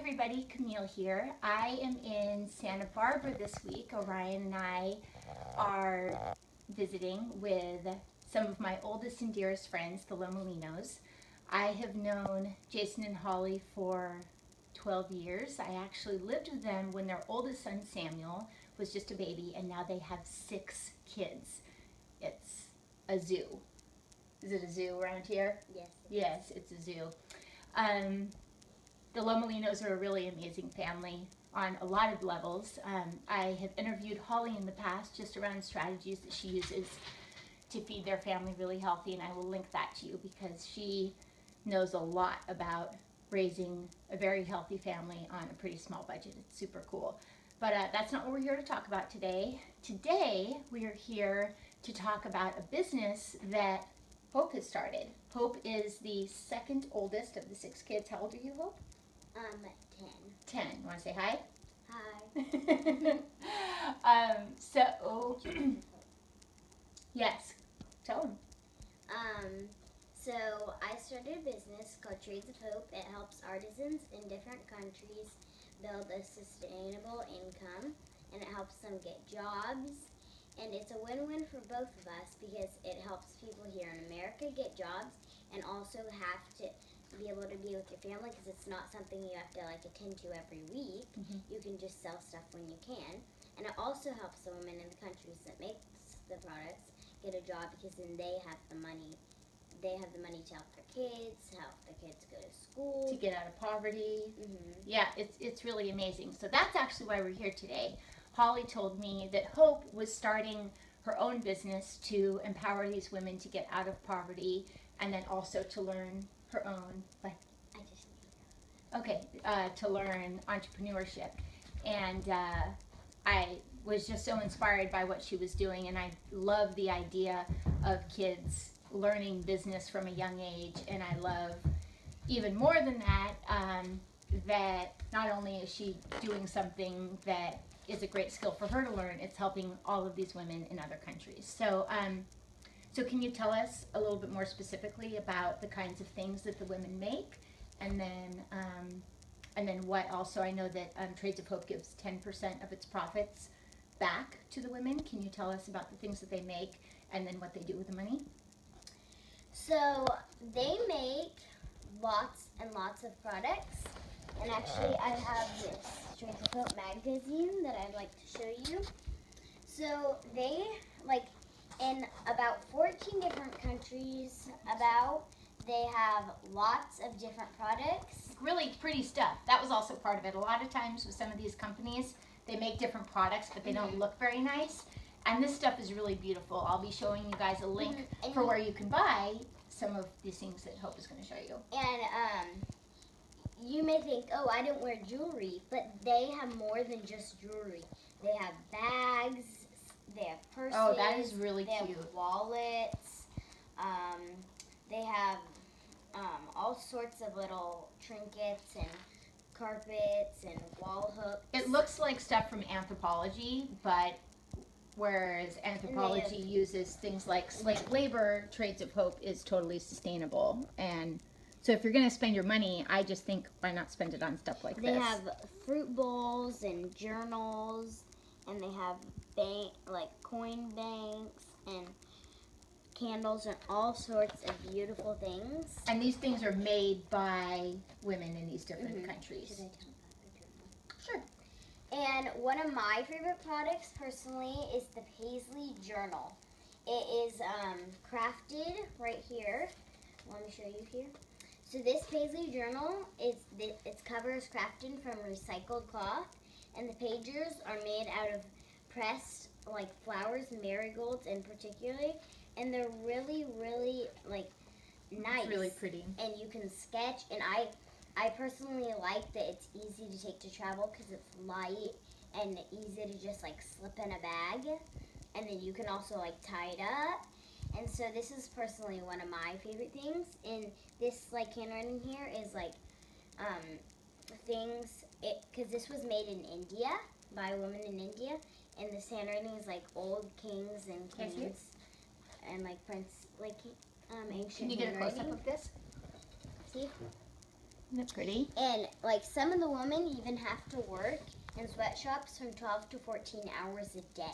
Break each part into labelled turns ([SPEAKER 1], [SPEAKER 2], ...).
[SPEAKER 1] everybody, Camille here. I am in Santa Barbara this week. Orion and I are visiting with some of my oldest and dearest friends, the Lomelinos. I have known Jason and Holly for 12 years. I actually lived with them when their oldest son, Samuel, was just a baby, and now they have 6 kids. It's a zoo. Is it a zoo around here?
[SPEAKER 2] Yes.
[SPEAKER 1] Yes, it's a zoo. The Lomelinos are a really amazing family on a lot of levels. I have interviewed Holly in the past just around strategies that she uses to feed their family really healthy, and I will link that to you because she knows a lot about raising a very healthy family on a pretty small budget. It's super cool. But that's not what we're here to talk about today. Today, we are here to talk about a business that Hope has started. Hope is the second oldest of the 6 kids. How old are you, Hope?
[SPEAKER 2] 10.
[SPEAKER 1] 10. You want to say hi?
[SPEAKER 2] Hi.
[SPEAKER 1] Yes, tell them.
[SPEAKER 2] So I started a business called Trades of Hope. It helps artisans in different countries build a sustainable income, and it helps them get jobs. And it's a win-win for both of us because it helps people here in America get jobs and also have to be able to be with your family because it's not something you have to attend to every week.
[SPEAKER 1] Mm-hmm.
[SPEAKER 2] You can just sell stuff when you can. And it also helps the women in the countries that make the products get a job because then they have the money. They have the money to help their kids, help their kids go to school.
[SPEAKER 1] To get out of poverty.
[SPEAKER 2] Mm-hmm.
[SPEAKER 1] Yeah, it's really amazing. So that's actually why we're here today. Holly told me that Hope was starting her own business to empower these women to get out of poverty and then also to learn her own, to learn entrepreneurship. And I was just so inspired by what she was doing, and I love the idea of kids learning business from a young age. And I love, even more than that, that not only is she doing something that is a great skill for her to learn, it's helping all of these women in other countries. So so can you tell us a little bit more specifically about the kinds of things that the women make, and then what also, I know that Trades of Hope gives 10% of its profits back to the women. Can you tell us about the things that they make and then what they do with the money?
[SPEAKER 2] So they make lots and lots of products. And actually I have this Trades of Hope magazine that I'd like to show you. So they, in about 14 different countries, they have lots of different products.
[SPEAKER 1] Really pretty stuff. That was also part of it. A lot of times with some of these companies, they make different products, but they don't look very nice. And this stuff is really beautiful. I'll be showing you guys a link for where you can buy some of these things that Hope is going to show you.
[SPEAKER 2] And you may think, oh, I don't wear jewelry, but they have more than just jewelry. They have bags, they have purses.
[SPEAKER 1] Oh, that is really
[SPEAKER 2] cute.
[SPEAKER 1] They
[SPEAKER 2] have wallets. They have all sorts of little trinkets and carpets and wall hooks.
[SPEAKER 1] It looks like stuff from Anthropologie, but whereas Anthropologie uses things like slave labor, Trades of Hope is totally sustainable. And so if you're going to spend your money, I just think, why not spend it on stuff like this?
[SPEAKER 2] They have fruit bowls and journals, and they have coin banks and candles and all sorts of beautiful things.
[SPEAKER 1] And these things are made by women in these different countries.
[SPEAKER 2] Should I tell about the
[SPEAKER 1] Sure.
[SPEAKER 2] journal? And one of my favorite products personally is the Paisley Journal. It is crafted right here. Let me show you here. So this Paisley Journal, its cover is crafted from recycled cloth, and the pages are made out of pressed flowers, marigolds in particular, and they're really, really nice.
[SPEAKER 1] It's really pretty.
[SPEAKER 2] And you can sketch, and I personally like that it's easy to take to travel because it's light and easy to just slip in a bag, and then you can also tie it up. And so this is personally one of my favorite things. And this handwriting here is things, because this was made in India by a woman in India, and this handwriting is old kings and queens and ancient.
[SPEAKER 1] Can you get a close up of this?
[SPEAKER 2] See?
[SPEAKER 1] Isn't it pretty?
[SPEAKER 2] And like some of the women even have to work in sweatshops from 12 to 14 hours a day.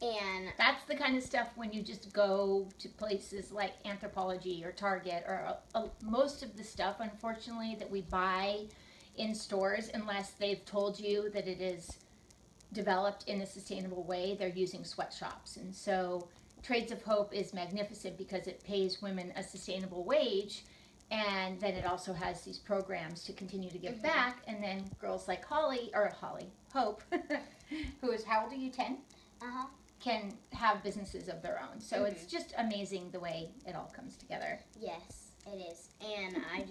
[SPEAKER 2] And
[SPEAKER 1] that's the kind of stuff when you just go to places like Anthropologie or Target or most of the stuff, unfortunately, that we buy in stores, unless they've told you that it is developed in a sustainable way, they're using sweatshops. And so Trades of Hope is magnificent because it pays women a sustainable wage, and then it also has these programs to continue to give back. And then girls like Hope, who is, how old are you, 10?
[SPEAKER 2] uh-huh.
[SPEAKER 1] Can have businesses of their own. So it's just amazing the way it all comes together.
[SPEAKER 2] Yes, it is. And I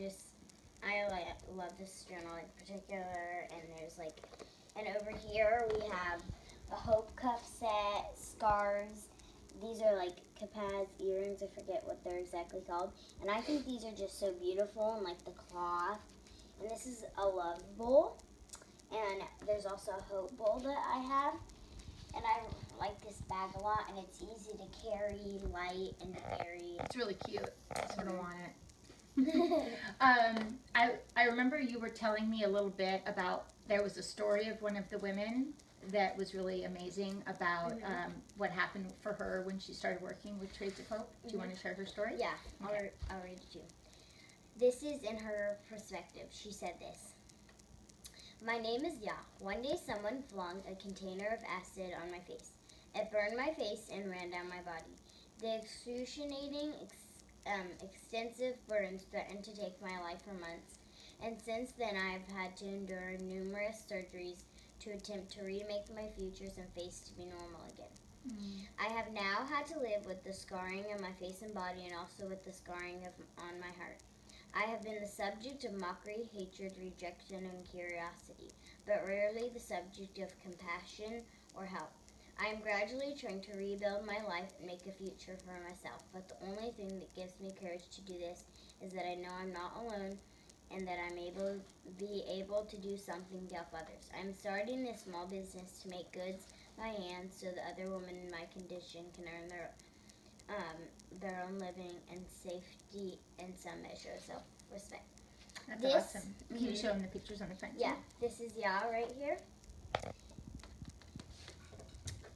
[SPEAKER 2] love this journal in particular. And there's like, and over here we have a Hope cup set, scarves. These are like capaz earrings. I forget what they're exactly called. And I think these are just so beautiful, and like the cloth. And this is a love bowl. And there's also a Hope bowl that I have. And I like this bag a lot, and it's easy to carry, light, and carry.
[SPEAKER 1] It's really cute. I sort of want it. I remember you were telling me a little bit about, there was a story of one of the women that was really amazing about what happened for her when she started working with Trades of Hope. Do you want to share her story?
[SPEAKER 2] Yeah,
[SPEAKER 1] Okay.
[SPEAKER 2] I'll read it to you. This is in her perspective. She said this. My name is Ya. One day someone flung a container of acid on my face. It burned my face and ran down my body. The excruciating, extensive burns threatened to take my life for months, and since then I have had to endure numerous surgeries to attempt to remake my features and face to be normal again. I have now had to live with the scarring of my face and body, and also with the scarring on my heart. I have been the subject of mockery, hatred, rejection, and curiosity, but rarely the subject of compassion or help. I am gradually trying to rebuild my life and make a future for myself, but the only thing that gives me courage to do this is that I know I'm not alone, and that I'm be able to do something to help others. I'm starting this small business to make goods by hand so that other women in my condition can earn their own living and safety and some measure of self-respect.
[SPEAKER 1] That's awesome. Can you show them the pictures on the front?
[SPEAKER 2] Yeah, this is Ya right here.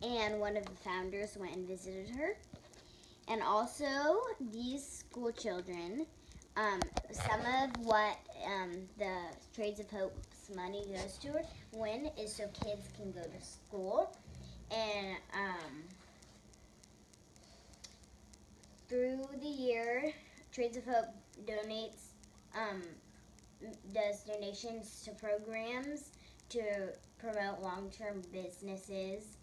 [SPEAKER 2] And one of the founders went and visited her. And also, these school children, some of what the Trades of Hope's money goes to win is so kids can go to school. And through the year, Trades of Hope does donations to programs to promote long-term businesses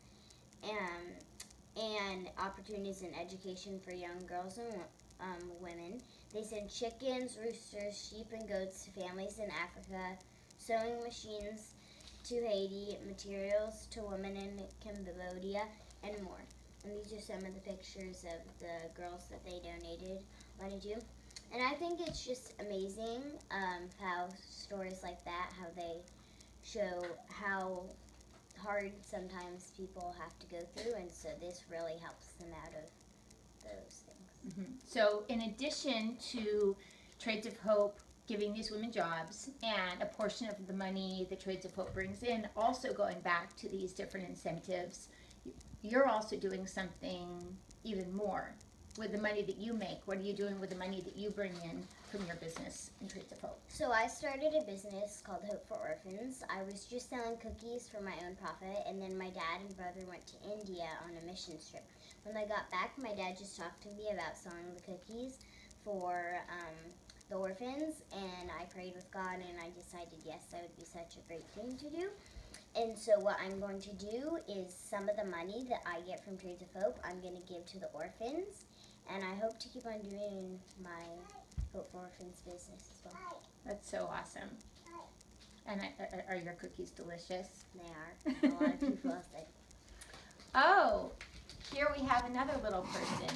[SPEAKER 2] and opportunities in education for young girls and women. They send chickens, roosters, sheep, and goats to families in Africa, sewing machines to Haiti, materials to women in Cambodia, and more. And these are some of the pictures of the girls that they donated money to. And I think it's just amazing how stories like that, how they show how hard sometimes people have to go through, and so this really helps them out of those things.
[SPEAKER 1] So in addition to Trades of Hope giving these women jobs, and a portion of the money the Trades of Hope brings in also going back to these different incentives, you're also doing something even more with the money that you make. What are you doing with the money that you bring in from your business in Trades of Hope?
[SPEAKER 2] So I started a business called Hope for Orphans. I was just selling cookies for my own profit, and then my dad and brother went to India on a mission trip. When they got back, my dad just talked to me about selling the cookies for the orphans, and I prayed with God, and I decided, yes, that would be such a great thing to do. And so what I'm going to do is some of the money that I get from Trades of Hope, I'm going to give to the orphans, and I hope to keep on doing my Hope for Orphans business as well.
[SPEAKER 1] That's so awesome. And are your cookies delicious?
[SPEAKER 2] They are. A lot of people have said.
[SPEAKER 1] Oh, here we have another little person.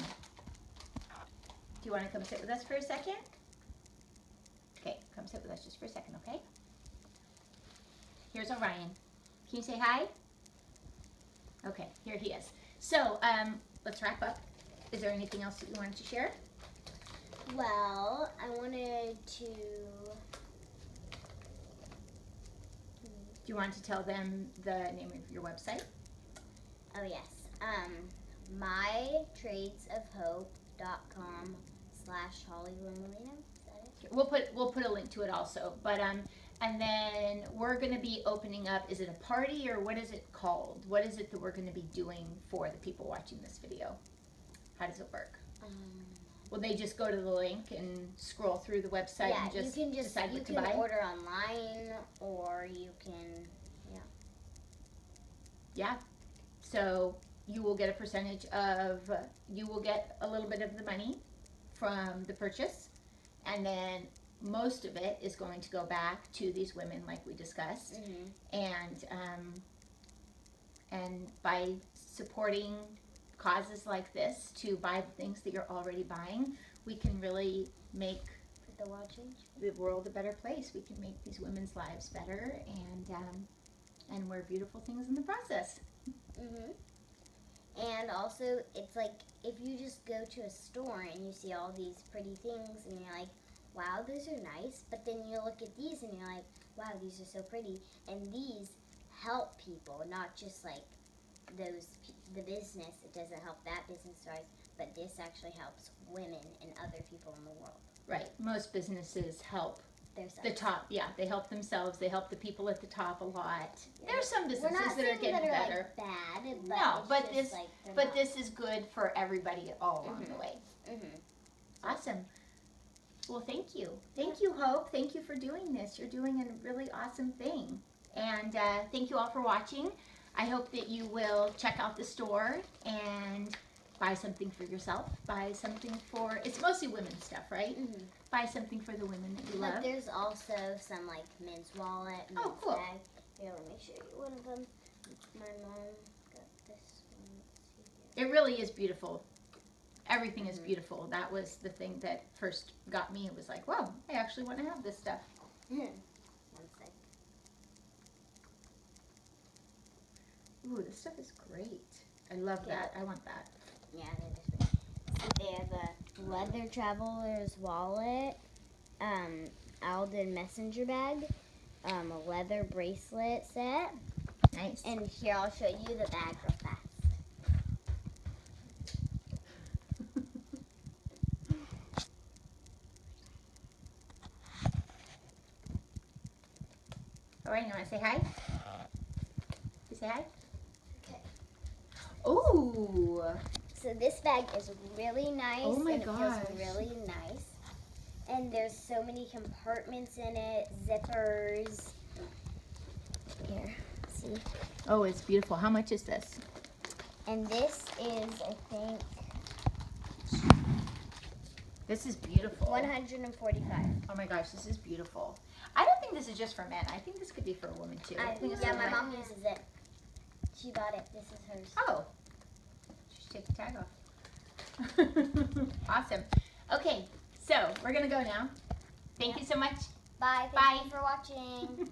[SPEAKER 1] Do you want to come sit with us for a second? Okay, come sit with us just for a second, okay? Here's Orion. Can you say hi? Okay, here he is. So, let's wrap up. Is there anything else that you wanted to share?
[SPEAKER 2] Well, I wanted to
[SPEAKER 1] Do you want to tell them the name of your website?
[SPEAKER 2] Oh yes. mytradesofhope.com/Holly Lomelinos. Is that it?
[SPEAKER 1] We'll put a link to it also. But and then we're gonna be opening up. Is it a party or what is it called? What is it that we're gonna be doing for the people watching this video? How does it work? Will they just go to the link and scroll through the website and just decide what to buy?
[SPEAKER 2] You can order online, or you can,
[SPEAKER 1] Yeah. So you will get a percentage of, you will get a little bit of the money from the purchase, and then most of it is going to go back to these women, like we discussed. And by supporting causes like this to buy the things that you're already buying, we can really make
[SPEAKER 2] the world change.
[SPEAKER 1] The world a better place. We can make these women's lives better, and wear beautiful things in the process.
[SPEAKER 2] And also, it's like if you just go to a store and you see all these pretty things and you're like, wow, those are nice, but then you look at these and you're like, wow, these are so pretty, and these help people, not just like the business. It doesn't help that business, right? But this actually helps women and other people in the world.
[SPEAKER 1] Right. Most businesses help
[SPEAKER 2] Themselves.
[SPEAKER 1] the top. Yeah, they help themselves. They help the people at the top a lot.
[SPEAKER 2] Yeah.
[SPEAKER 1] There's some businesses
[SPEAKER 2] We're not
[SPEAKER 1] that are getting
[SPEAKER 2] that are
[SPEAKER 1] better.
[SPEAKER 2] Like bad, but
[SPEAKER 1] No,
[SPEAKER 2] it's
[SPEAKER 1] but
[SPEAKER 2] just
[SPEAKER 1] this,
[SPEAKER 2] like
[SPEAKER 1] but this is good for everybody all along the way. Awesome. Well, thank you. Thank you, Hope. Thank you for doing this. You're doing a really awesome thing. And thank you all for watching. I hope that you will check out the store and buy something for yourself. Buy something for, it's mostly women's stuff, right? Buy something for the women that you love.
[SPEAKER 2] But there's also some like men's wallet, men's
[SPEAKER 1] cool.
[SPEAKER 2] bag. Here, let me show you one of them. My mom got this one. Let's see here.
[SPEAKER 1] It really is beautiful. Everything is beautiful. That was the thing that first got me. It was like, whoa, I actually want to have this stuff.
[SPEAKER 2] One sec.
[SPEAKER 1] Ooh, this stuff is great. I love that. I want that.
[SPEAKER 2] Yeah, they have a leather traveler's wallet, Alden messenger bag, a leather bracelet set.
[SPEAKER 1] Nice.
[SPEAKER 2] And here, I'll show you the bag real fast.
[SPEAKER 1] Orion, you want to say hi? You say hi?
[SPEAKER 2] Okay.
[SPEAKER 1] Ooh.
[SPEAKER 2] So this bag is really nice.
[SPEAKER 1] Oh my
[SPEAKER 2] and
[SPEAKER 1] gosh.
[SPEAKER 2] It feels really nice. And there's so many compartments in it, zippers. Here, see?
[SPEAKER 1] Oh, it's beautiful. How much is this?
[SPEAKER 2] And this is, I think,
[SPEAKER 1] This is beautiful.
[SPEAKER 2] $145.
[SPEAKER 1] Oh my gosh, this is beautiful. I don't think this is just for men. I think this could be for a woman too. I think it's
[SPEAKER 2] Yeah,
[SPEAKER 1] for
[SPEAKER 2] my
[SPEAKER 1] men.
[SPEAKER 2] mom uses it. She bought it. This is hers.
[SPEAKER 1] Oh. Just take the tag off. Awesome. Okay, so we're going to go now. Thank you so much.
[SPEAKER 2] Bye.
[SPEAKER 1] Bye.
[SPEAKER 2] Thank you for watching.